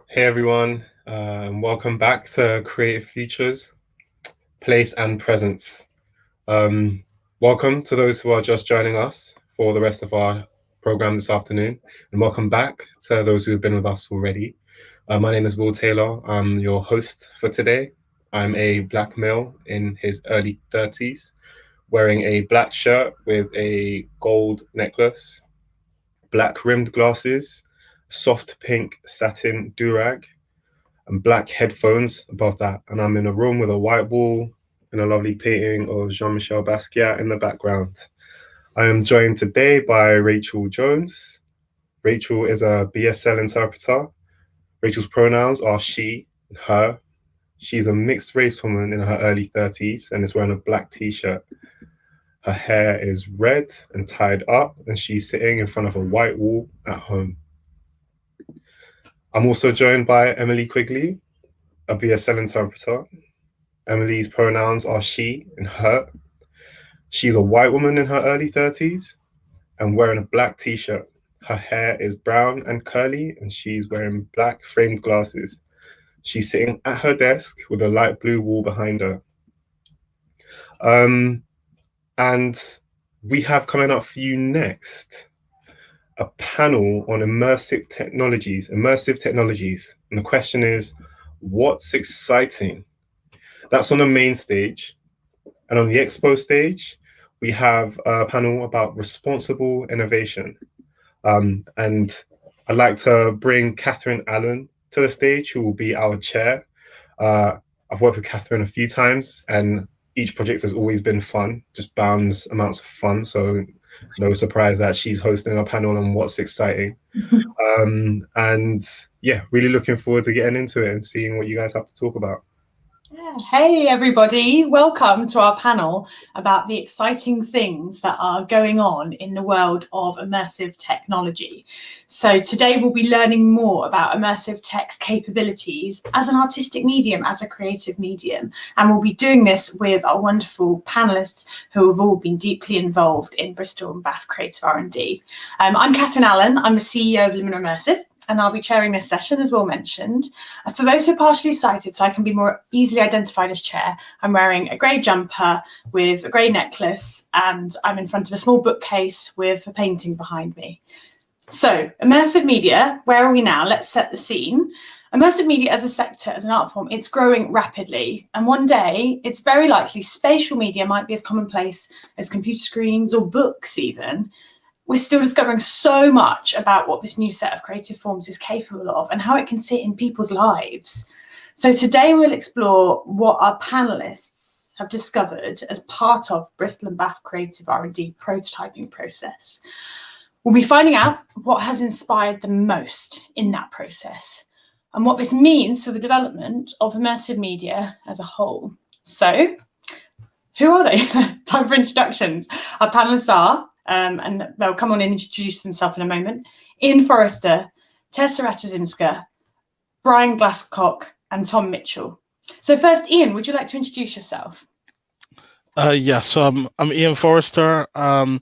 Hey everyone, welcome back to Creative Futures, Place and Presence. Welcome to those who are just joining us for the rest of our program this afternoon, and welcome back to those who have been with us already. My name is Will Taylor. I'm your host for today. I'm a black male in his early 30s, wearing a black shirt with a gold necklace, black rimmed glasses, soft pink satin do-rag, and black headphones above that. And I'm in a room with a white wall and a lovely painting of Jean-Michel Basquiat in the background. I am joined today by Rachel Jones. Rachel is a BSL interpreter. Rachel's pronouns are she and her. She's a mixed race woman in her early 30s and is wearing a black t-shirt. Her hair is red and tied up, and she's sitting in front of a white wall at home. I'm also joined by Emily Quigley, a BSL interpreter. Emily's pronouns are she and her. She's a white woman in her early 30s and wearing a black t-shirt. Her hair is brown and curly, and she's wearing black framed glasses. She's sitting at her desk with a light blue wall behind her. And we have coming up for you next a panel on immersive technologies. And the question is, what's exciting? That's on the main stage. And on the expo stage, we have a panel about responsible innovation. And I'd like to bring Catherine Allen to the stage, who will be our chair. I've worked with Catherine a few times, and each project has always been fun, just boundless amounts of fun. So no surprise that she's hosting a panel on what's exciting. And yeah, really looking forward to getting into it and seeing what you guys have to talk about. Hey everybody, welcome to our panel about the exciting things that are going on in the world of immersive technology. So today we'll be learning more about immersive tech's capabilities as an artistic medium, as a creative medium, and we'll be doing this with our wonderful panelists who have all been deeply involved in Bristol and Bath Creative R&D. I'm Catherine Allen, I'm the CEO of Lumina Immersive, and I'll be chairing this session, as Will mentioned. For those who are partially sighted, so I can be more easily identified as chair, I'm wearing a grey jumper with a grey necklace, and I'm in front of a small bookcase with a painting behind me. So, immersive media, where are we now? Let's set the scene. Immersive media as a sector, as an art form, it's growing rapidly. And one day, it's very likely spatial media might be as commonplace as computer screens or books even. We're still discovering so much about what this new set of creative forms is capable of and how it can sit in people's lives. So today we'll explore what our panelists have discovered as part of Bristol and Bath Creative R&D prototyping process. We'll be finding out what has inspired the most in that process and what this means for the development of immersive media as a whole. So, who are they? Time for introductions. Our panelists are, and they'll come on and introduce themselves in a moment, Ian Forrester, Tessa Ratuszynska, Brian Glasscock, and Tom Mitchell. So first, Ian, would you like to introduce yourself? Yes, I'm Ian Forrester. I'm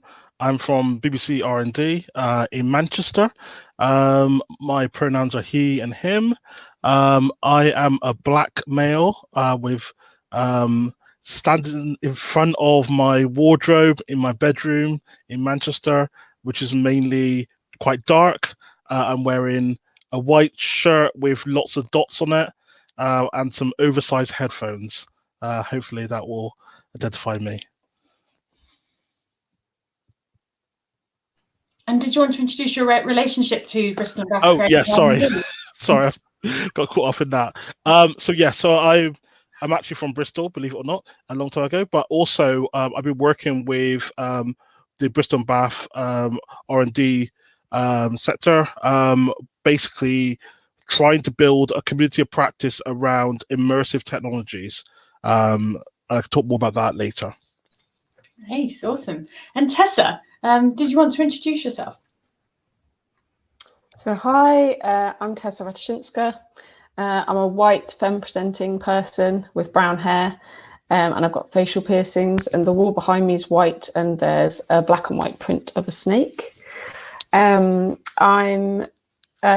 from BBC R&D in Manchester. My pronouns are he and him. I am a black male with standing in front of my wardrobe in my bedroom in Manchester, which is mainly quite dark. I'm wearing a white shirt with lots of dots on it and some oversized headphones. Hopefully that will identify me. And did you want to introduce your relationship to Bristol and Bath? Oh, yeah, sorry. Sorry, I got caught off in that. So I'm actually from Bristol, believe it or not, a long time ago. But also, I've been working with the Bristol and Bath R&D sector, basically trying to build a community of practice around immersive technologies. I can talk more about that later. Nice, awesome. And Tessa, did you want to introduce yourself? So hi, I'm Tessa Ratuszynska. I'm a white femme-presenting person with brown hair, and I've got facial piercings, and the wall behind me is white, and there's a black and white print of a snake. I'm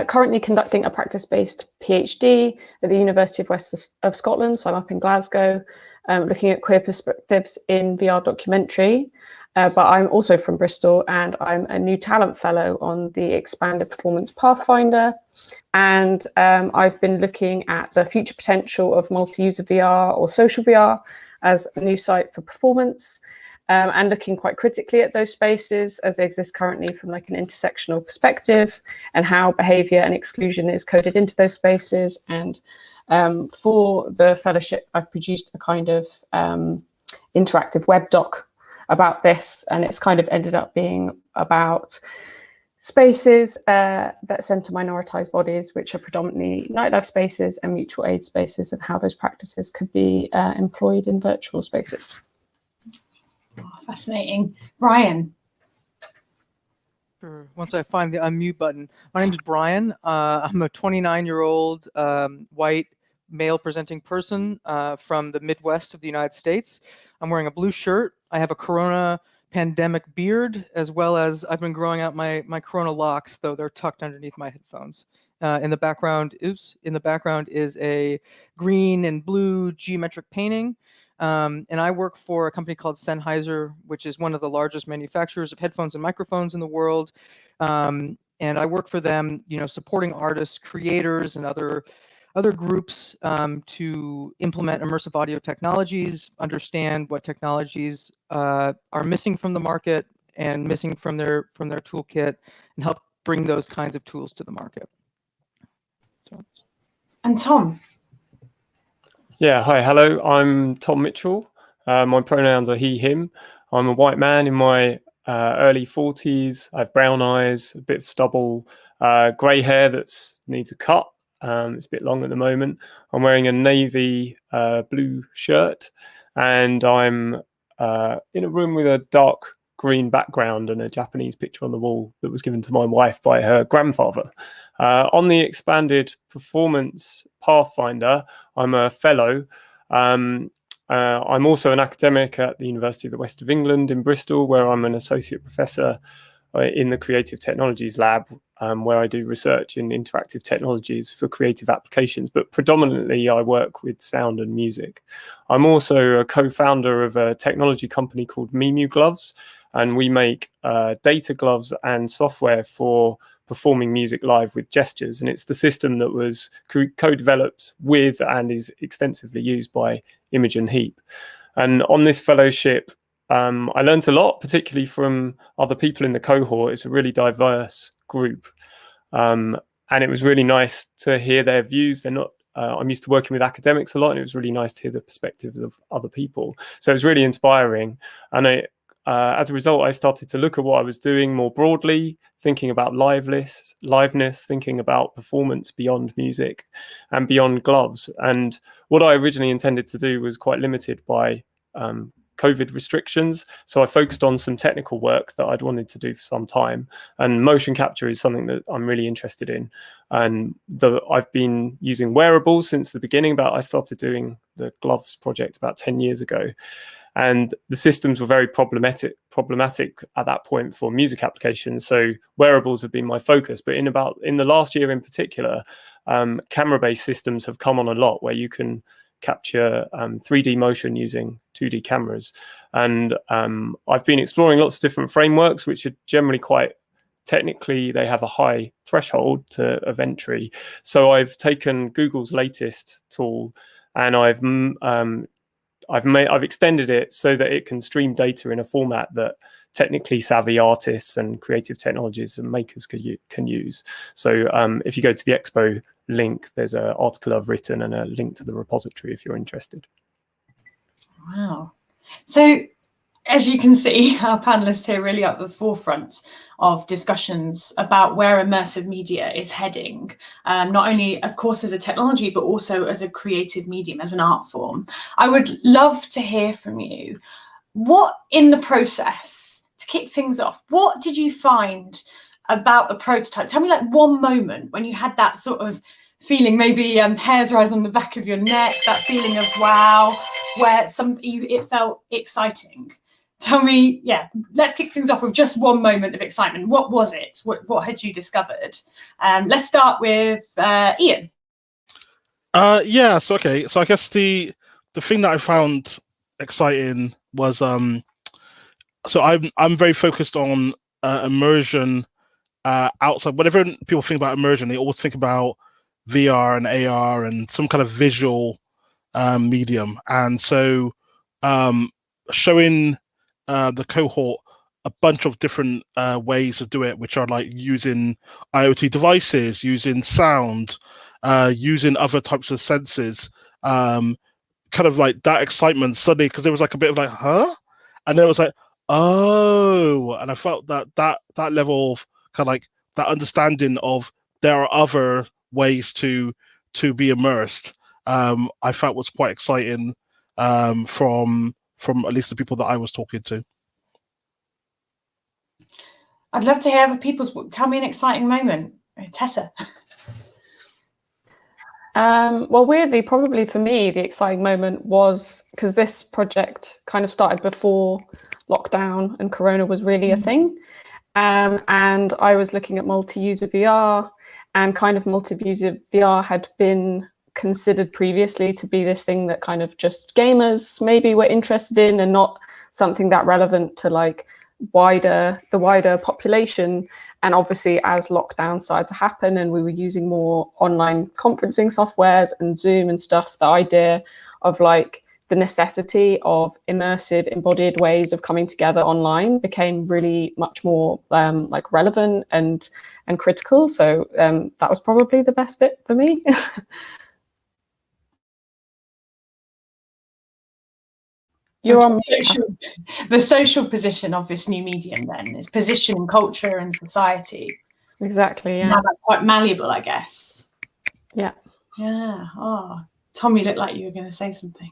currently conducting a practice-based PhD at the University of West of Scotland, so I'm up in Glasgow, looking at queer perspectives in VR documentary. But I'm also from Bristol, and I'm a new talent fellow on the Expanded Performance Pathfinder. And I've been looking at the future potential of multi-user VR or social VR as a new site for performance, and looking quite critically at those spaces as they exist currently from like an intersectional perspective, and how behavior and exclusion is coded into those spaces. And for the fellowship, I've produced a kind of interactive web doc about this, and it's kind of ended up being about spaces that centre minoritized bodies, which are predominantly nightlife spaces and mutual aid spaces, and how those practices could be employed in virtual spaces. Oh, fascinating. Brian. Sure. Once I find the unmute button. My name is Brian. I'm a 29-year-old white male presenting person from the Midwest of the United States. I'm wearing a blue shirt. I have a Corona pandemic beard, as well as I've been growing out my Corona locks, though they're tucked underneath my headphones. In the background is a green and blue geometric painting. And I work for a company called Sennheiser, which is one of the largest manufacturers of headphones and microphones in the world. And I work for them, supporting artists, creators, and other groups to implement immersive audio technologies, understand what technologies are missing from the market and missing from their toolkit, and help bring those kinds of tools to the market. So. And Tom. Yeah, hi, hello, I'm Tom Mitchell. My pronouns are he, him. I'm a white man in my early 40s. I have brown eyes, a bit of stubble, grey hair that needs a cut. It's a bit long at the moment. I'm wearing a navy blue shirt, and I'm in a room with a dark green background and a Japanese picture on the wall that was given to my wife by her grandfather. On the Expanded Performance Pathfinder, I'm a fellow. I'm also an academic at the University of the West of England in Bristol, where I'm an associate professor in the Creative Technologies lab, where I do research in interactive technologies for creative applications, but predominantly I work with sound and music. I'm also a co-founder of a technology company called Memu Gloves, and we make data gloves and software for performing music live with gestures. And it's the system that was co-developed with and is extensively used by Imogen Heap. And on this fellowship, I learned a lot, particularly from other people in the cohort. It's a really diverse group. And it was really nice to hear their views. They're not, I'm used to working with academics a lot, and it was really nice to hear the perspectives of other people. So it was really inspiring. And as a result, I started to look at what I was doing more broadly, thinking about liveness, thinking about performance beyond music and beyond gloves. And what I originally intended to do was quite limited by COVID restrictions. So I focused on some technical work that I'd wanted to do for some time. And motion capture is something that I'm really interested in. And I've been using wearables since the beginning. I started doing the gloves project about 10 years ago. And the systems were very problematic at that point for music applications. So wearables have been my focus. But in the last year in particular, camera-based systems have come on a lot, where you can capture 3D motion using 2D cameras. And I've been exploring lots of different frameworks, which are generally quite technically, they have a high threshold of entry. So I've taken Google's latest tool, and I've extended it so that it can stream data in a format that technically savvy artists and creative technologies and makers can use. So if you go to the Expo link, there's an article I've written and a link to the repository if you're interested. Wow. So as you can see, our panelists here really at the forefront of discussions about where immersive media is heading, not only, of course, as a technology, but also as a creative medium, as an art form. I would love to hear from you. What in the process, to kick things off, what did you find about the prototype? Tell me like one moment when you had that sort of feeling, maybe hairs rise on the back of your neck, that feeling of wow, where it felt exciting. tell me, let's kick things off with just one moment of excitement. What was it? What had you discovered? Let's start with Ian. So I guess the thing that I found exciting was so I'm very focused on immersion outside. Whenever people think about immersion, they always think about VR and AR and some kind of visual medium. And so showing the cohort a bunch of different ways to do it, which are like using IoT devices, using sound, using other types of sensors, kind of like that excitement suddenly, because there was like a bit of like, huh? And then it was like, oh, and I felt that level of kind of like that understanding of there are other ways to be immersed. I felt was quite exciting from at least the people that I was talking to. I'd love to hear other people's. Tell me an exciting moment, Tessa. Well, weirdly, probably for me, the exciting moment was because this project kind of started before lockdown and Corona was really a thing. And I was looking at multi-user VR, and kind of multi-user VR had been considered previously to be this thing that kind of just gamers maybe were interested in, and not something that relevant to like the wider population. And obviously, as lockdown started to happen and we were using more online conferencing softwares and Zoom and stuff, the idea of like the necessity of immersive embodied ways of coming together online became really much more like relevant and critical. So that was probably the best bit for me. You're on the social position of this new medium then is position in culture and society. Exactly, yeah. Now that's quite malleable, I guess. Yeah. Yeah. Oh, Tom, you look like you were going to say something.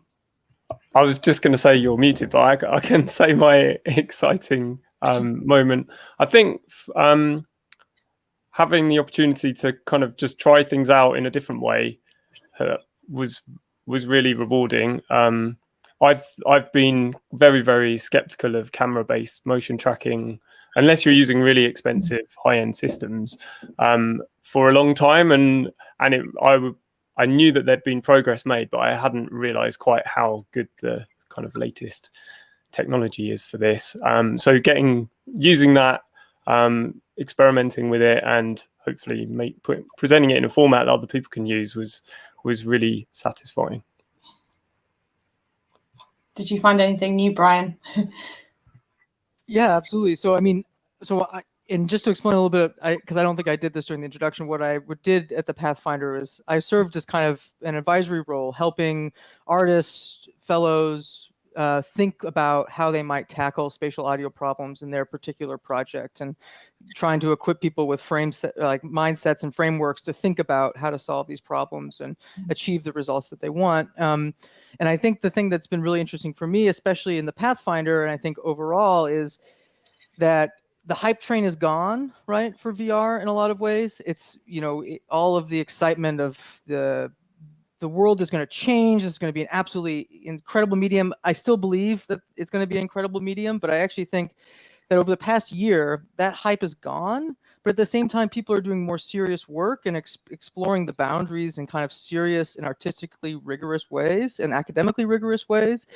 I was just going to say you're muted, but I can say my exciting moment. I think having the opportunity to kind of just try things out in a different way was really rewarding. I've been very, very skeptical of camera-based motion tracking, unless you're using really expensive high-end systems, for a long time, and I knew that there'd been progress made, but I hadn't realised quite how good the kind of latest technology is for this. So using that, experimenting with it, and hopefully presenting it in a format that other people can use was really satisfying. Did you find anything new, Brian? Yeah, absolutely. So, I mean, and just to explain a little bit, because I don't think I did this during the introduction, what I did at the Pathfinder is I served as kind of an advisory role, helping artists, fellows think about how they might tackle spatial audio problems in their particular project, and trying to equip people with mindsets and frameworks to think about how to solve these problems and achieve the results that they want. And I think the thing that's been really interesting for me, especially in the Pathfinder, and I think overall, is that the hype train is gone, right, for VR in a lot of ways. It's, all of the excitement of the world is going to change. It's going to be an absolutely incredible medium. I still believe that it's going to be an incredible medium, but I actually think that over the past year, that hype is gone. But at the same time, people are doing more serious work and exploring the boundaries in kind of serious and artistically rigorous ways and academically rigorous ways,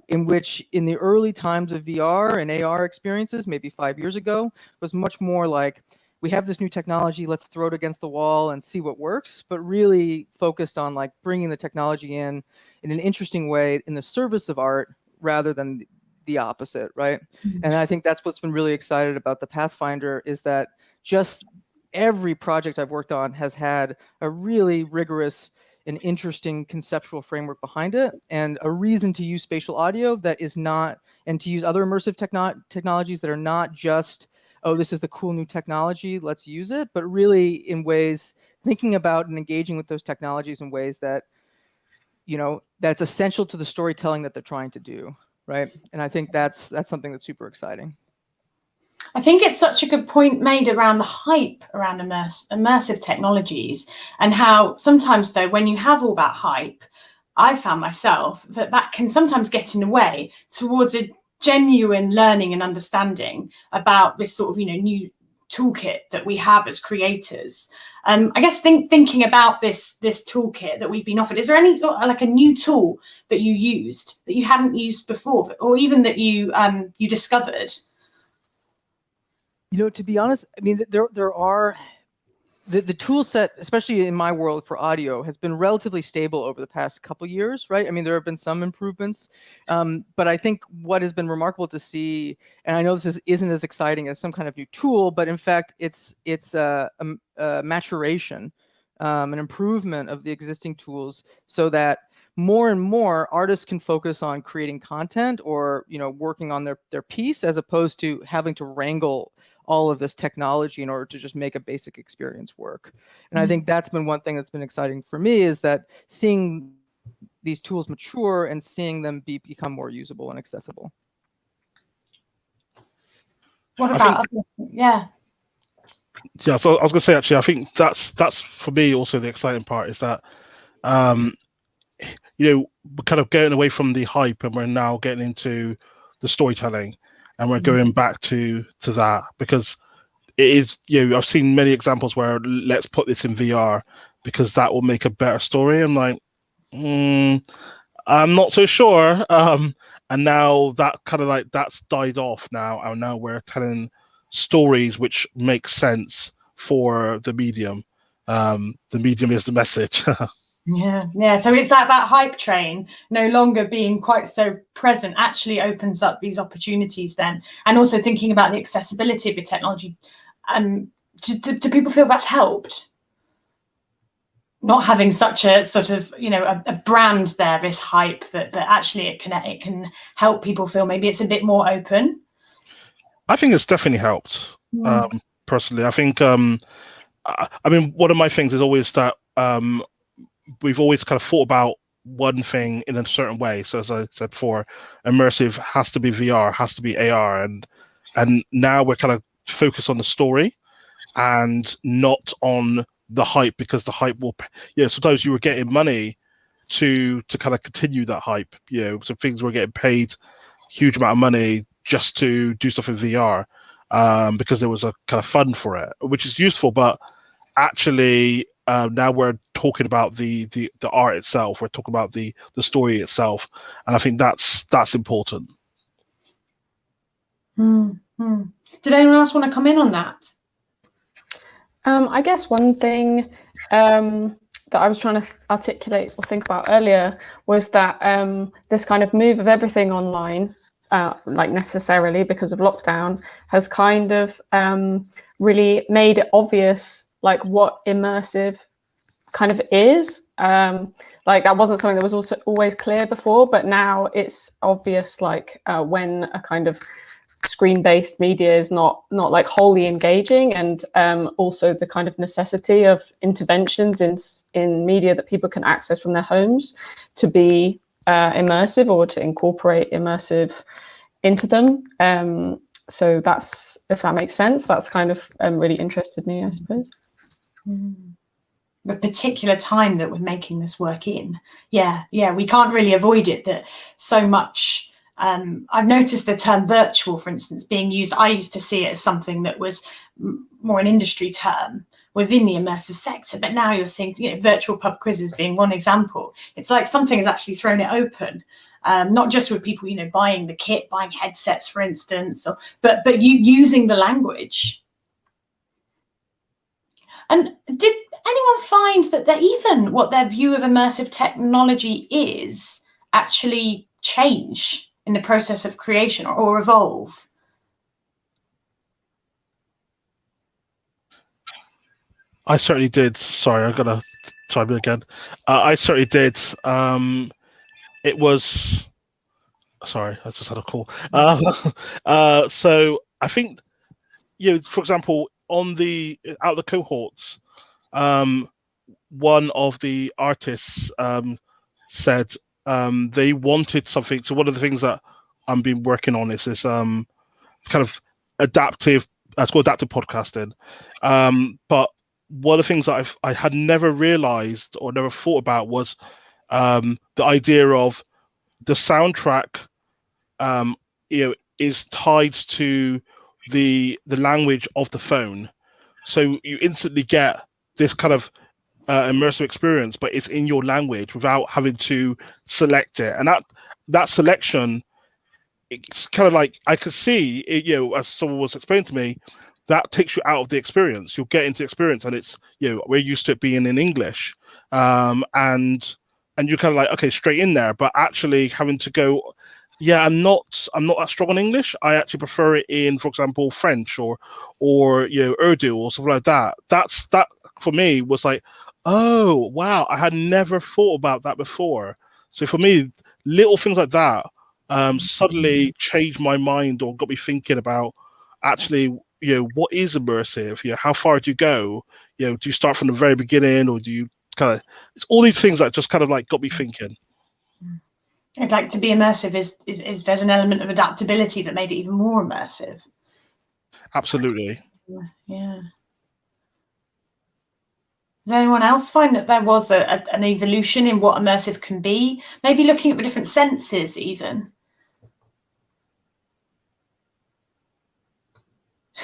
in which in the early times of VR and AR experiences, maybe 5 years ago, was much more like, we have this new technology, let's throw it against the wall and see what works, but really focused on like bringing the technology in an interesting way in the service of art rather than the opposite, right? Mm-hmm. And I think that's what's been really excited about the Pathfinder, is that just every project I've worked on has had a really rigorous and interesting conceptual framework behind it, and a reason to use spatial audio that is not, and to use other immersive technologies that are not just, oh, this is the cool new technology, let's use it, but really in ways, thinking about and engaging with those technologies in ways that, that's essential to the storytelling that they're trying to do, right? And I think that's something that's super exciting. I think it's such a good point made around the hype around immersive technologies, and how sometimes, though, when you have all that hype, I found myself that can sometimes get in the way towards genuine learning and understanding about this sort of, new toolkit that we have as creators. I guess thinking about this toolkit that we've been offered, is there any sort of like a new tool that you used that you hadn't used before, or even that you discovered? To be honest, I mean, there are the tool set, especially in my world for audio, has been relatively stable over the past couple years, right? I mean, there have been some improvements, but I think what has been remarkable to see, and I know this isn't as exciting as some kind of new tool, but in fact, it's a maturation, an improvement of the existing tools, so that more and more artists can focus on creating content or working on their piece, as opposed to having to wrangle all of this technology in order to just make a basic experience work. And I think that's been one thing that's been exciting for me, is that seeing these tools mature and seeing them become more usable and accessible. What about yeah? Yeah, so I was going to say, actually, I think that's for me also the exciting part, is that we're kind of getting away from the hype and we're now getting into the storytelling, and we're going back to that, because it is, I've seen many examples where let's put this in VR because that will make a better story. I'm like, I'm not so sure. And now that kind of like that's died off now, and now we're telling stories which make sense for the medium. The medium is the message. Yeah. So it's like that hype train no longer being quite so present actually opens up these opportunities then, and also thinking about the accessibility of your technology. Do people feel that's helped? Not having such a sort of a brand there, this hype that actually it can help people feel maybe it's a bit more open. I think it's definitely helped. Personally, I think I mean, one of my things is always that we've always kind of thought about one thing in a certain way. So as I said before, immersive has to be VR, has to be AR, and now we're kind of focused on the story and not on the hype, because the hype will, sometimes you were getting money to kind of continue that hype. So things were getting paid huge amount of money just to do stuff in VR, because there was a kind of fund for it, which is useful, but actually now we're talking about the art itself. We're talking about the story itself, and I think that's important. Did anyone else want to come in on that? I guess one thing that I was trying to articulate or think about earlier was that this kind of move of everything online, like necessarily because of lockdown, has kind of really made it obvious like what immersive kind of is. Like that wasn't something that was also always clear before, but now it's obvious, like when a kind of screen-based media is not like wholly engaging, and also the kind of necessity of interventions in media that people can access from their homes to be immersive, or to incorporate immersive into them. So that's, if that makes sense, that's kind of really interested me, I suppose. The particular time that we're making this work in, we can't really avoid it, that so much. I've noticed the term virtual, for instance, being used. I used to see it as something that was more an industry term within the immersive sector, but now you're seeing virtual pub quizzes being one example. It's like something has actually thrown it open, not just with people buying the kit, buying headsets, for instance, but you using the language. And did anyone find that even what their view of immersive technology is actually change in the process of creation or evolve? I certainly did. Sorry, I'm gonna chime in again. I certainly did. It was. Sorry, I just had a call. So I think, for example, out of the cohorts, one of the artists said they wanted something. So one of the things that I've been working on is this kind of adaptive. It's called adaptive podcasting. But one of the things that I had never realized or never thought about was the idea of the soundtrack is tied to the language of the phone. So you instantly get this kind of immersive experience, but it's in your language without having to select it. And that selection, it's kind of like, I could see it, as someone was explaining to me, that takes you out of the experience. You'll get into experience, and it's, we're used to it being in English, and you're kind of like, okay, straight in there. But actually having to go, I'm not that strong on English. I actually prefer it in, for example, French or Urdu or something like that. That for me was like, oh wow, I had never thought about that before. So for me, little things like that suddenly changed my mind or got me thinking about actually, what is immersive? How far do you go? Do you start from the very beginning, or do you kind of? It's all these things that just kind of like got me thinking. I'd like to be immersive is there's an element of adaptability that made it even more immersive. Absolutely. Yeah. Does anyone else find that there was an evolution in what immersive can be? Maybe looking at the different senses even.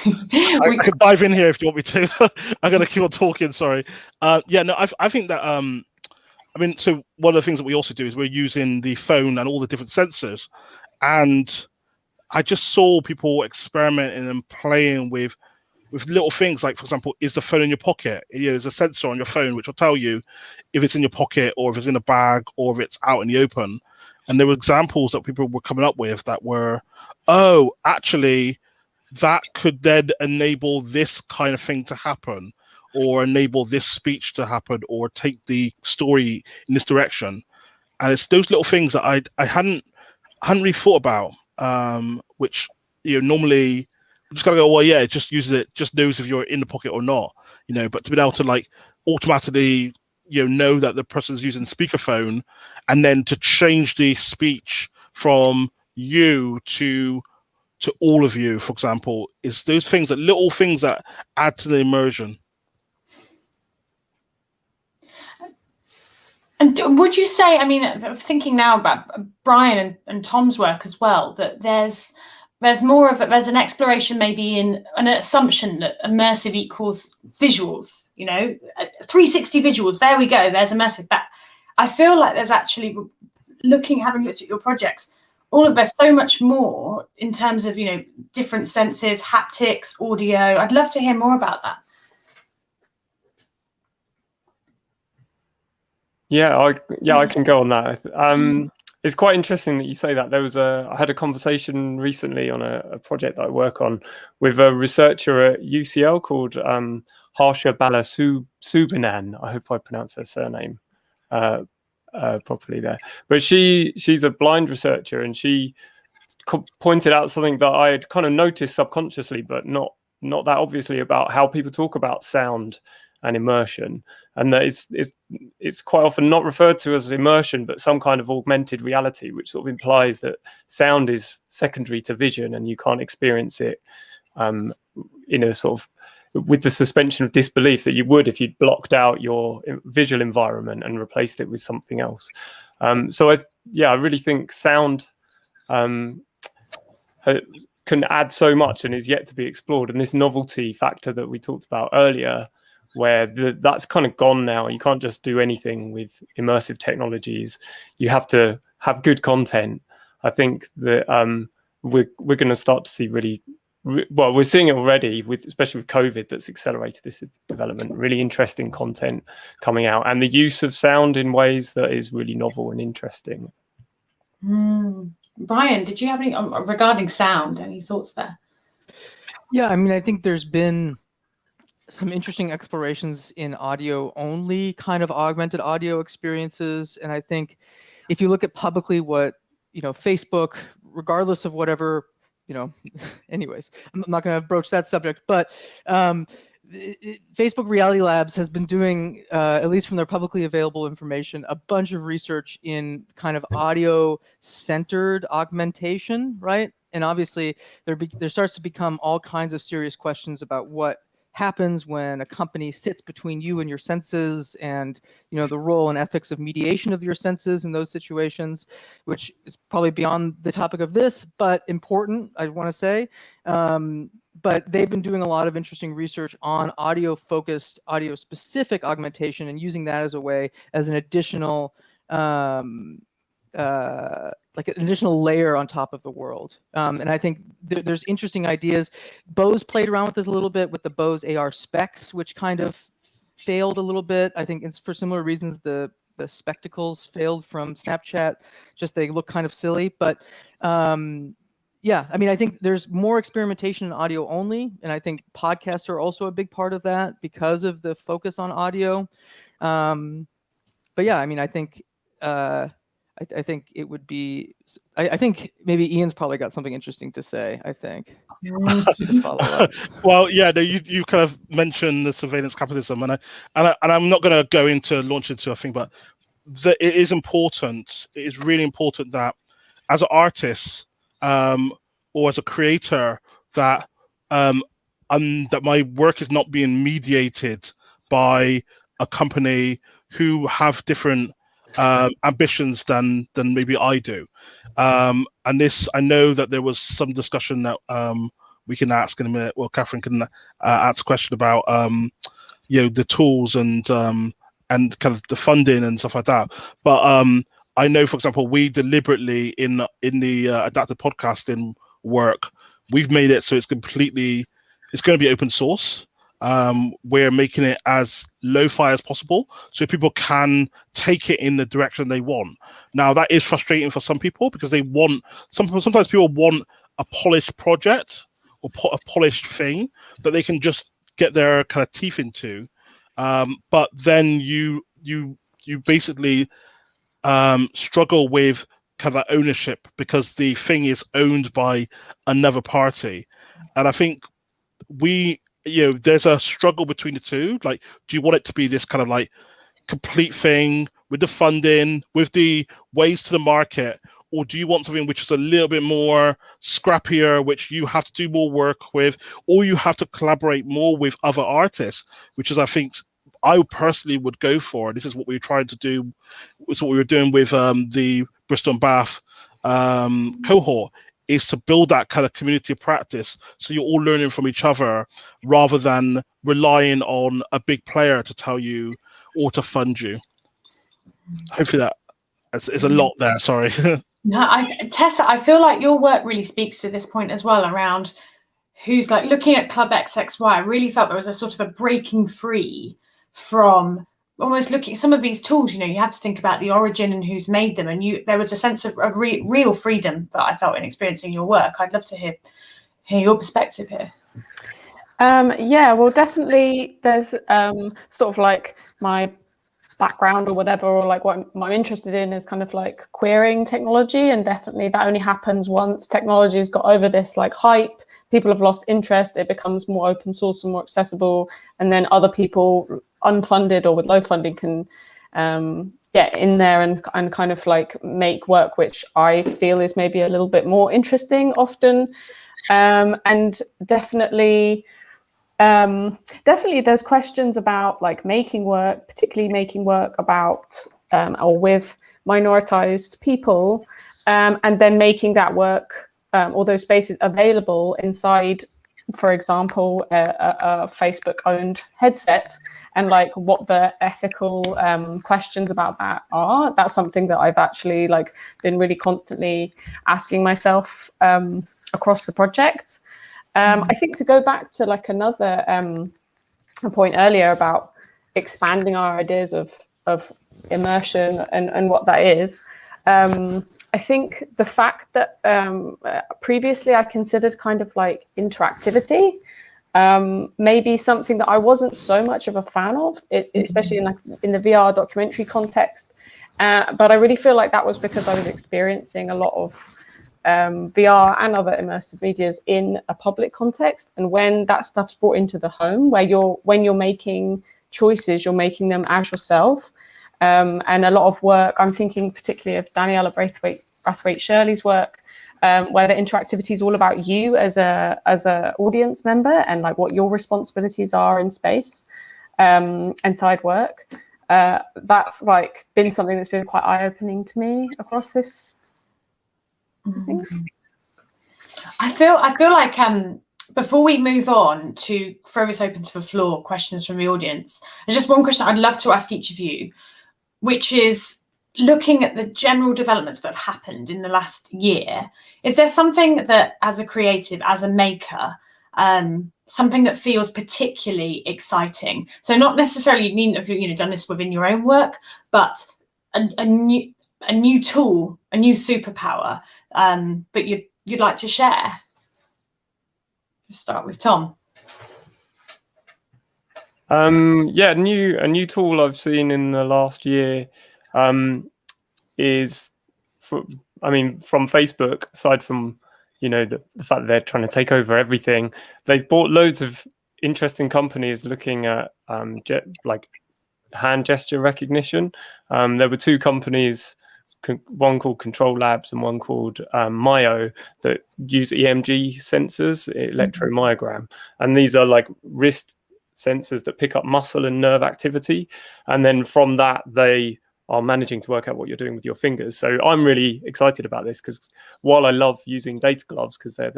I could dive in here if you want me to. I'm going to keep on talking, sorry. I think that, so one of the things that we also do is we're using the phone and all the different sensors. And I just saw people experimenting and playing with little things like, for example, is the phone in your pocket? There's a sensor on your phone which will tell you if it's in your pocket or if it's in a bag or if it's out in the open. And there were examples that people were coming up with that were, oh, actually, that could then enable this kind of thing to happen, or enable this speech to happen, or take the story in this direction. And it's those little things that I hadn't really thought about, which normally I'm just gonna go, well, yeah, it just uses it, just knows if you're in the pocket or not, but to be able to like automatically know that the person's using speakerphone, and then to change the speech from you to all of you, for example, is those things, that little things that add to the immersion. And would you say, thinking now about Brian and Tom's work as well, that there's an exploration maybe in an assumption that immersive equals visuals, 360 visuals, there we go, there's immersive. But I feel like there's actually, having looked at your projects, there's so much more in terms of, different senses, haptics, audio. I'd love to hear more about that. I can go on that. It's quite interesting that you say that. I had a conversation recently on a project that I work on with a researcher at UCL called Harsha Balasubrinan. I hope I pronounced her surname properly there. But she's a blind researcher, and she pointed out something that I had kind of noticed subconsciously, but not that obviously, about how people talk about sound and immersion, and that it's quite often not referred to as immersion, but some kind of augmented reality, which sort of implies that sound is secondary to vision, and you can't experience it in a sort of with the suspension of disbelief that you would if you'd blocked out your visual environment and replaced it with something else. So I really think sound can add so much and is yet to be explored. And this novelty factor that we talked about earlier, where that's kind of gone now. You can't just do anything with immersive technologies. You have to have good content. I think that we're going to start to see we're seeing it already, especially with COVID, that's accelerated this development. Really interesting content coming out, and the use of sound in ways that is really novel and interesting. Brian, did you have any regarding sound? Any thoughts there? Yeah, I think there's been some interesting explorations in audio only kind of augmented audio experiences. And I think if you look at publicly what, Facebook, regardless of whatever, anyways, I'm not going to broach that subject, but Facebook Reality Labs has been doing, at least from their publicly available information, a bunch of research in kind of audio-centered augmentation, right? And obviously, there starts to become all kinds of serious questions about what happens when a company sits between you and your senses, and the role and ethics of mediation of your senses in those situations, which is probably beyond the topic of this, but important, I want to say. But they've been doing a lot of interesting research on audio-focused, audio-specific augmentation, and using that as a way, as an additional like an additional layer on top of the world. And I think there's interesting ideas. Bose played around with this a little bit with the Bose AR specs, which kind of failed a little bit. I think it's for similar reasons the spectacles failed from Snapchat. Just they look kind of silly. But yeah, I mean, I think there's more experimentation in audio only. And I think podcasts are also a big part of that because of the focus on audio. But yeah, I mean, I think I think it would be. I think maybe Ian's probably got something interesting to say. I think to follow up. Well, yeah, no, you kind of mentioned the surveillance capitalism, and I'm not going to launch into a thing, but it is important. It is really important that as an artist or as a creator that that my work is not being mediated by a company who have different ambitions than maybe I do, and this, I know that there was some discussion that we can ask in a minute. Well, Catherine can ask a question about the tools and kind of the funding and stuff like that. But I know, for example, we deliberately in the adaptive podcasting work, we've made it so it's going to be open source. We're making it as lo-fi as possible so people can take it in the direction they want. Now, that is frustrating for some people because they want, sometimes people want a polished project or a polished thing that they can just get their kind of teeth into. But then you basically struggle with kind of that ownership because the thing is owned by another party. And I think there's a struggle between the two. Like, do you want it to be this kind of like complete thing with the funding, with the ways to the market, or do you want something which is a little bit more scrappier, which you have to do more work with, or you have to collaborate more with other artists, which is, I think, I personally would go for. This is what we're trying to do. It's what we were doing with the Bristol and Bath cohort, is to build that kind of community of practice so you're all learning from each other rather than relying on a big player to tell you or to fund you. Hopefully that is a lot there, sorry. No, Tessa, I feel like your work really speaks to this point as well, around who's like looking at Club XXY. I really felt there was a sort of a breaking free from almost looking at some of these tools. You have to think about the origin and who's made them, and there was a sense of real freedom that I felt in experiencing your work. I'd love to hear your perspective here. Yeah, well, definitely there's sort of like my background or whatever, or like what I'm interested in is kind of like querying technology, and definitely that only happens once technology's got over this like hype, people have lost interest, it becomes more open source and more accessible, and then other people unfunded or with low funding can get in there and kind of like make work which I feel is maybe a little bit more interesting often. And definitely there's questions about like making work, particularly making work about or with minoritized people, and then making that work or those spaces available inside, for example, a Facebook-owned headset, and like what the ethical questions about that are. That's something that I've actually like been really constantly asking myself across the project. I think to go back to like another point earlier about expanding our ideas of immersion and what that is, I think the fact that previously I considered kind of like interactivity maybe something that I wasn't so much of a fan of, especially in the VR documentary context. But I really feel like that was because I was experiencing a lot of VR and other immersive medias in a public context, and when that stuff's brought into the home, when you're making choices, you're making them as yourself. And a lot of work, I'm thinking particularly of Daniela Braithwaite Shirley's work, where the interactivity is all about you as a audience member and like what your responsibilities are in space and side work. That's like been something that's been quite eye-opening to me across this. I feel like before we move on to throw this open to the floor, questions from the audience, there's just one question I'd love to ask each of you, which is looking at the general developments that have happened in the last year. Is there something that, as a creative, as a maker, something that feels particularly exciting? So not necessarily mean if you've done this within your own work, but a new tool, a new superpower that you'd like to share. Start with Tom. Yeah, a new tool I've seen in the last year is, from Facebook. Aside from the fact that they're trying to take over everything, they've bought loads of interesting companies looking at like hand gesture recognition. There were two companies, one called Control Labs and one called Myo, that use EMG sensors, electromyogram, and these are like wrist sensors that pick up muscle and nerve activity, and then from that they are managing to work out what you're doing with your fingers. So I'm really excited about this, because while I love using data gloves because they're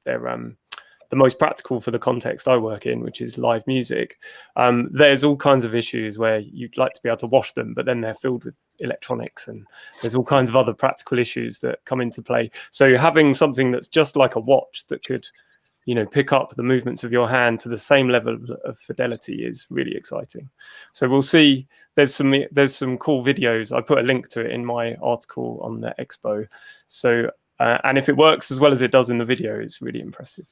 the most practical for the context I work in, which is live music, there's all kinds of issues where you'd like to be able to wash them, but then they're filled with electronics, and there's all kinds of other practical issues that come into play. So having something that's just like a watch that could pick up the movements of your hand to the same level of fidelity is really exciting. So we'll see. There's some cool videos. I put a link to it in my article on the expo. So and if it works as well as it does in the video, it's really impressive.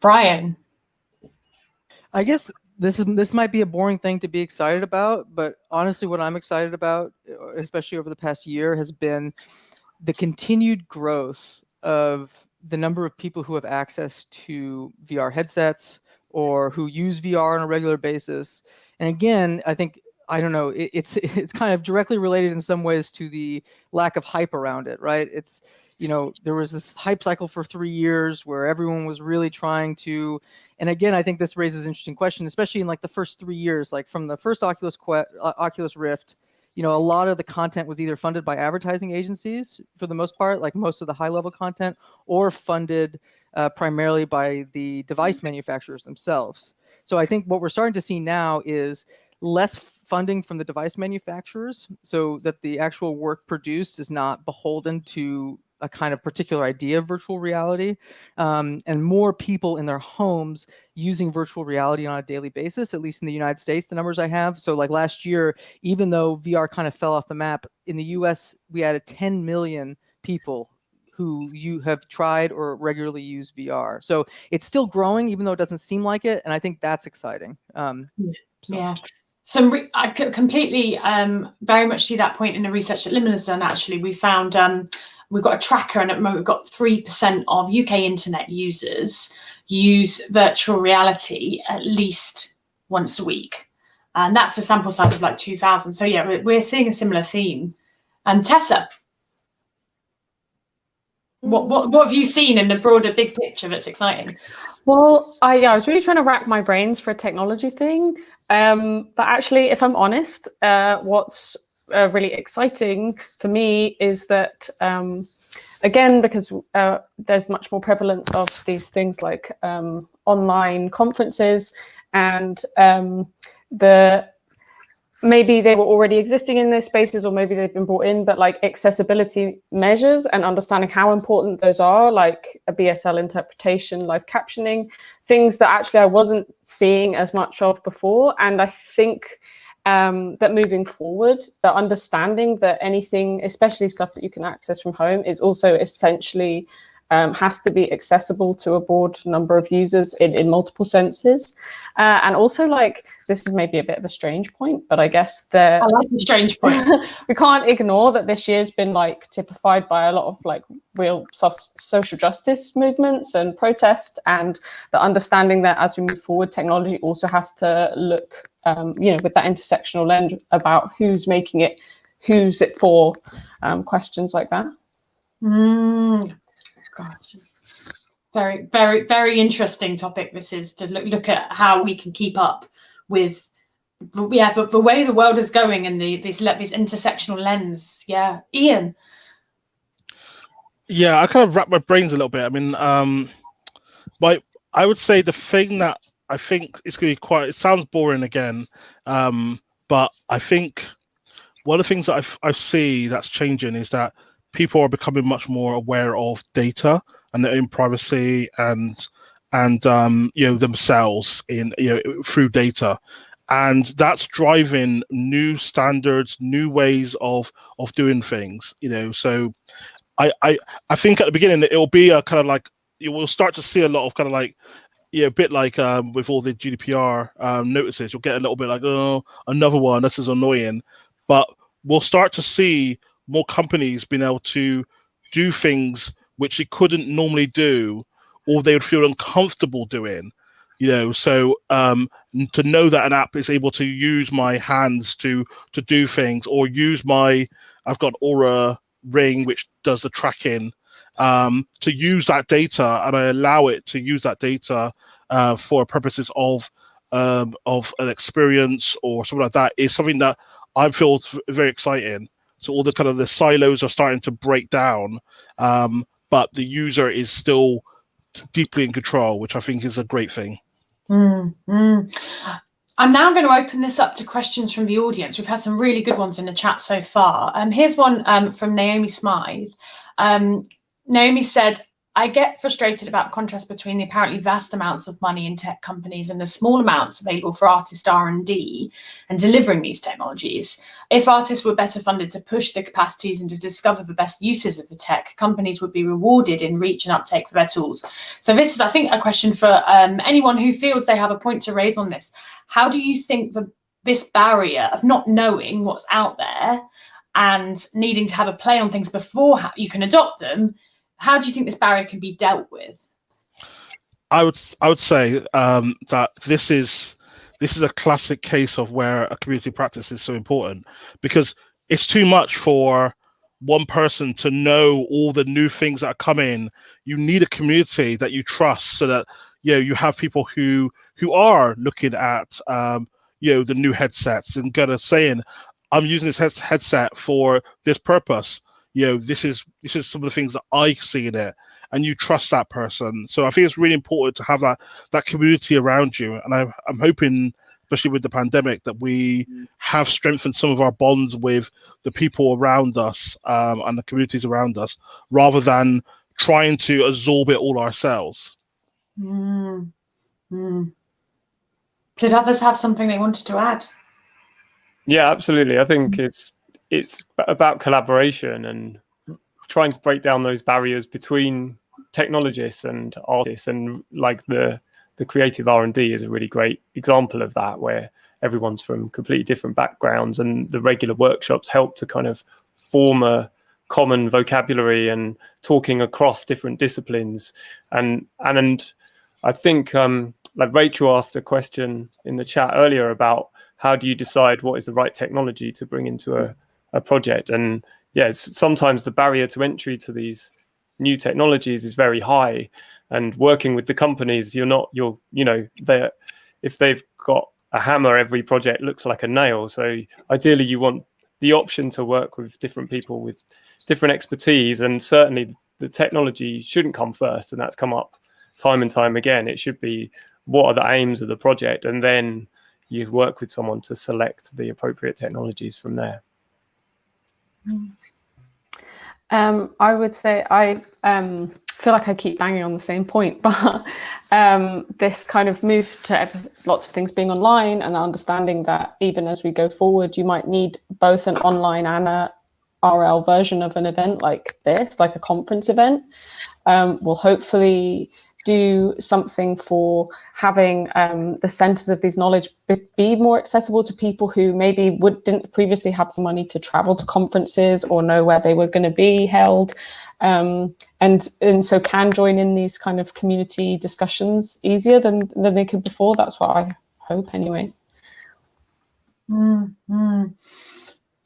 Brian. I guess this might be a boring thing to be excited about, but honestly, what I'm excited about, especially over the past year, has been the continued growth of the number of people who have access to VR headsets or who use VR on a regular basis. And again, I don't know, it's kind of directly related in some ways to the lack of hype around it, right? It's, there was this hype cycle for 3 years where everyone was really trying to, and again, I think this raises an interesting question, especially in like the first 3 years, like from the first Oculus Rift, a lot of the content was either funded by advertising agencies for the most part, like most of the high-level content, or funded primarily by the device manufacturers themselves. So I think what we're starting to see now is less funding from the device manufacturers, so that the actual work produced is not beholden to a kind of particular idea of virtual reality, and more people in their homes using virtual reality on a daily basis, at least in the United States, the numbers I have. So like last year, even though VR kind of fell off the map, in the US, we added 10 million people who you have tried or regularly use VR. So it's still growing, even though it doesn't seem like it. And I think that's exciting. Yeah. I completely very much see that point in the research that Limon has done. Actually, we found we've got a tracker, and at the moment we've got 3% of UK internet users use virtual reality at least once a week, and that's a sample size of like 2,000. So yeah, we're seeing a similar theme. Tessa, what have you seen in the broader big picture that's exciting? Well, I was really trying to rack my brains for a technology thing. But actually, if I'm honest, what's really exciting for me is that, again, because there's much more prevalence of these things like online conferences, and maybe they were already existing in their spaces, or maybe they've been brought in, but like accessibility measures and understanding how important those are, like a BSL interpretation, live captioning, things that actually I wasn't seeing as much of before. And I think that moving forward, the understanding that anything, especially stuff that you can access from home, is also essentially has to be accessible to a broad number of users in multiple senses. And also, like, this is maybe a bit of a strange point, but I guess I like the strange point. We can't ignore that this year's been like typified by a lot of like real social justice movements and protest, and the understanding that as we move forward, technology also has to look, with that intersectional lens about who's making it, who's it for, questions like that. Gosh, very, very, very interesting topic. This is to look at how we can keep up with the way the world is going and this intersectional lens. Yeah, Ian. Yeah, I kind of wrap my brains a little bit. I mean, I would say the thing that I think is going to be it sounds boring again, but I think one of the things that I see that's changing is that people are becoming much more aware of data and their own privacy and themselves through data. And that's driving new standards, new ways of doing things, So I think at the beginning it will be a kind of like, you will start to see a lot of kind of like, a bit like with all the GDPR notices, you'll get a little bit like, oh, another one, this is annoying. But we'll start to see more companies being able to do things which they couldn't normally do, or they would feel uncomfortable doing. So to know that an app is able to use my hands to do things, or I've got an Aura ring which does the tracking, to use that data, and I allow it to use that data for purposes of an experience or something like that, is something that I feel very exciting. So all the kind of the silos are starting to break down, but the user is still deeply in control, which I think is a great thing. I'm now going to open this up to questions from the audience. We've had some really good ones in the chat so far. Here's one from Naomi Smythe. Naomi said, I get frustrated about contrast between the apparently vast amounts of money in tech companies and the small amounts available for artist R&D and delivering these technologies. If artists were better funded to push the capacities and to discover the best uses of the tech, companies would be rewarded in reach and uptake for their tools. So this is, I think, a question for anyone who feels they have a point to raise on this. How do you think this barrier of not knowing what's out there and needing to have a play on things before you can adopt them, how do you think this barrier can be dealt with? I would say that this is a classic case of where a community practice is so important, because it's too much for one person to know all the new things that are coming. You need a community that you trust, so that you have people who are looking at the new headsets and kind of saying, I'm using this headset for this purpose. This is some of the things that I see in it, and you trust that person. So I think it's really important to have that community around you. And I'm hoping, especially with the pandemic, that we have strengthened some of our bonds with the people around us and the communities around us, rather than trying to absorb it all ourselves. Did others have something they wanted to add? Yeah, absolutely. I think it's about collaboration and trying to break down those barriers between technologists and artists, and like the creative R&D is a really great example of that, where everyone's from completely different backgrounds, and the regular workshops help to kind of form a common vocabulary and talking across different disciplines. And I think like Rachel asked a question in the chat earlier about how do you decide what is the right technology to bring into a project. And sometimes the barrier to entry to these new technologies is very high, and working with the companies, if they've got a hammer, every project looks like a nail. So ideally you want the option to work with different people with different expertise, and certainly the technology shouldn't come first, and that's come up time and time again. It should be, what are the aims of the project, and then you work with someone to select the appropriate technologies from there. I would say I feel like I keep banging on the same point, but this kind of move to lots of things being online, and understanding that even as we go forward, you might need both an online and a RL version of an event like this, like a conference event, will hopefully do something for having the centers of these knowledge be more accessible to people who maybe didn't previously have the money to travel to conferences or know where they were going to be held, and so can join in these kind of community discussions easier than they could before. That's what I hope anyway.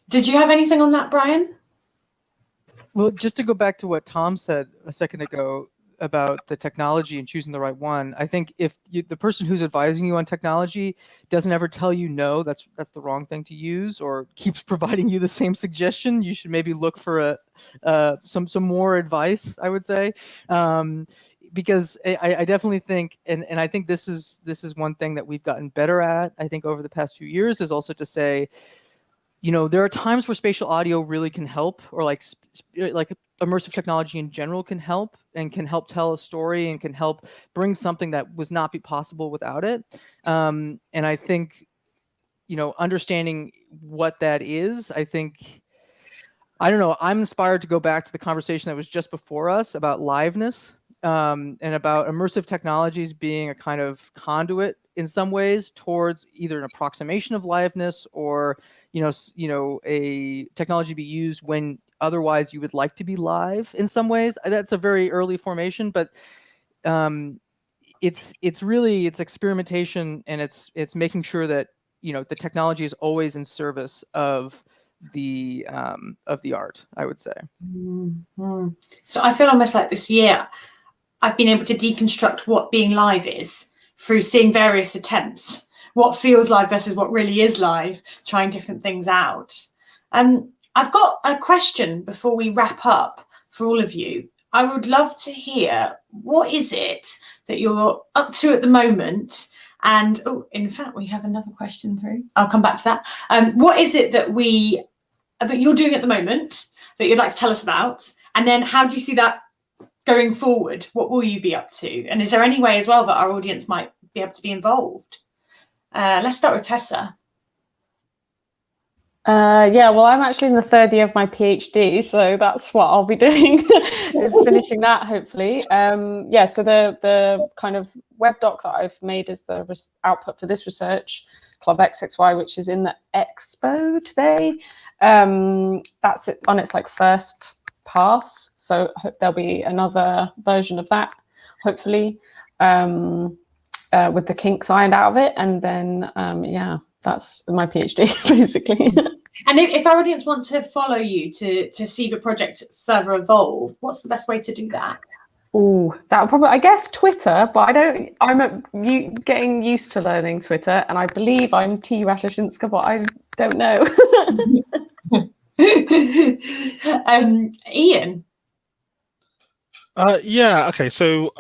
Did you have anything on that, Brian? Well, just to go back to what Tom said a second ago about the technology and choosing the right one, I think if the person who's advising you on technology doesn't ever tell you no, that's the wrong thing to use, or keeps providing you the same suggestion, you should maybe look for some more advice, I would say. Because I definitely think, and I think this is one thing that we've gotten better at, I think, over the past few years, is also to say, there are times where spatial audio really can help, or like immersive technology in general can help, and can help tell a story, and can help bring something that was not be possible without it. And I think, understanding what that is, I don't know, I'm inspired to go back to the conversation that was just before us about liveness, and about immersive technologies being a kind of conduit in some ways towards either an approximation of liveness, or a technology be used when otherwise you would like to be live in some ways. That's a very early formation, but it's really experimentation, and it's making sure that the technology is always in service of the art, I would say. Mm-hmm. So I feel almost like this year I've been able to deconstruct what being live is through seeing various attempts, what feels live versus what really is live, trying different things out. I've got a question before we wrap up for all of you. I would love to hear, what is it that you're up to at the moment? And in fact, we have another question through. I'll come back to that. What is it that you're doing at the moment that you'd like to tell us about? And then how do you see that going forward? What will you be up to? And is there any way as well that our audience might be able to be involved? Let's start with Tessa. Yeah, well, I'm actually in the third year of my PhD, so that's what I'll be doing, is finishing that, hopefully. Yeah, so the kind of web doc that I've made is the output for this research, Club XXY, which is in the expo today. That's it on its first pass, so I hope there'll be another version of that, hopefully, with the kinks ironed out of it. And then, yeah, that's my PhD, basically. And if our audience want to follow you to see the project further evolve, what's the best way to do that? Oh, that would probably, I guess, Twitter, but I'm getting used to learning Twitter, and I believe I'm T Ratuszynska, but I don't know. Ian. Yeah. Okay. So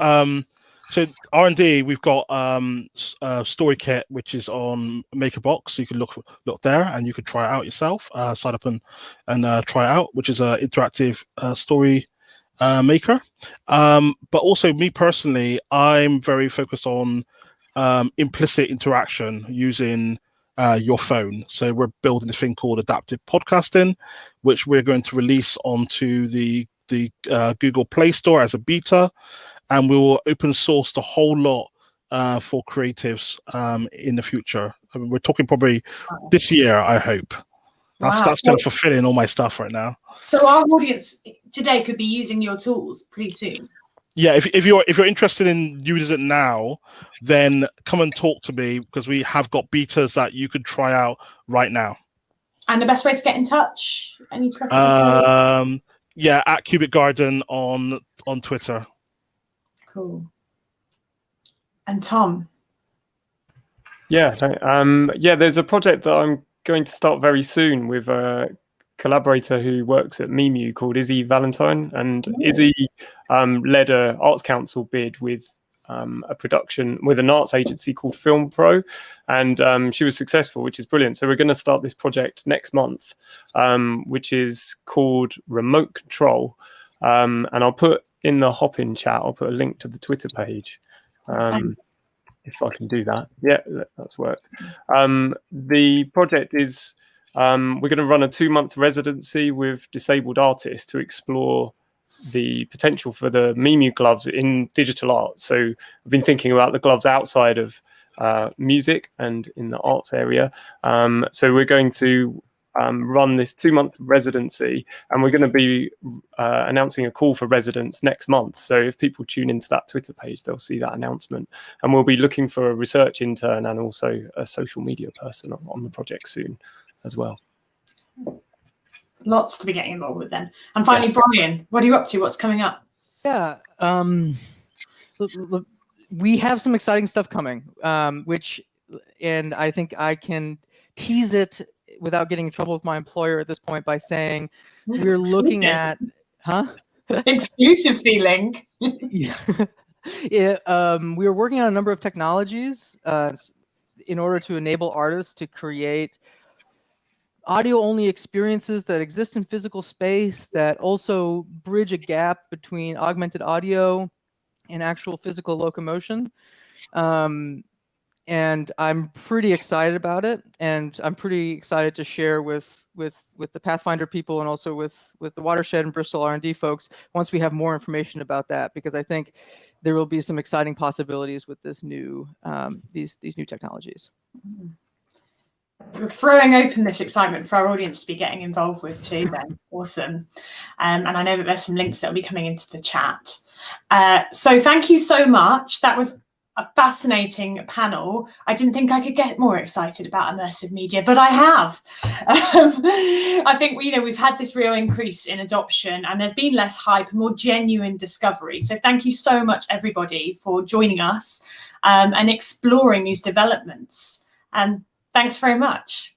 R&D, we've got Storykit, which is on MakerBox. So you can look there, and you could try it out yourself. Sign up and try it out, which is an interactive story maker. But also, me personally, I'm very focused on implicit interaction using your phone. So we're building this thing called adaptive podcasting, which we're going to release onto the Google Play Store as a beta, and we will open source the whole lot for creatives in the future. I mean, we're talking probably this year, I hope. That's kind of fulfilling all my stuff right now. So our audience today could be using your tools pretty soon. Yeah, if you're interested in using it now, then come and talk to me, because we have got betas that you could try out right now. And the best way to get in touch? Any preference? Yeah, at Cubic Garden on Twitter. Cool. And Tom? Yeah, there's a project that I'm going to start very soon with a collaborator who works at Memu called Izzy Valentine, and Izzy led a Arts Council bid with a production with an arts agency called Film Pro, and she was successful, which is brilliant. So we're going to start this project next month, which is called Remote Control, and I'll put in the hop-in chat, I'll put a link to the Twitter page, if I can do that. Yeah, that's worked. The project is we're going to run a 2-month residency with disabled artists to explore the potential for the Memu gloves in digital art. So I've been thinking about the gloves outside of music and in the arts area. So we're going to run this 2-month residency, and we're going to be announcing a call for residents next month. So if people tune into that Twitter page, they'll see that announcement, and we'll be looking for a research intern and also a social media person on the project soon as well. Lots to be getting involved with then. And finally, Brian, what are you up to? What's coming up? Yeah, we have some exciting stuff coming, and I think I can tease it without getting in trouble with my employer at this point by saying we're looking at, exclusive feeling. Yeah. We are working on a number of technologies in order to enable artists to create audio-only experiences that exist in physical space that also bridge a gap between augmented audio and actual physical locomotion. And I'm pretty excited about it, and I'm pretty excited to share with the Pathfinder people and also with the Watershed and Bristol R&D folks once we have more information about that, because I think there will be some exciting possibilities with this new these new technologies. We're throwing open this excitement for our audience to be getting involved with too then. Awesome. And I know that there's some links that will be coming into the chat. So thank you so much. That was a fascinating panel. I didn't think I could get more excited about immersive media, but I have. I think we've had this real increase in adoption, and there's been less hype, more genuine discovery. So thank you so much, everybody, for joining us and exploring these developments. And thanks very much.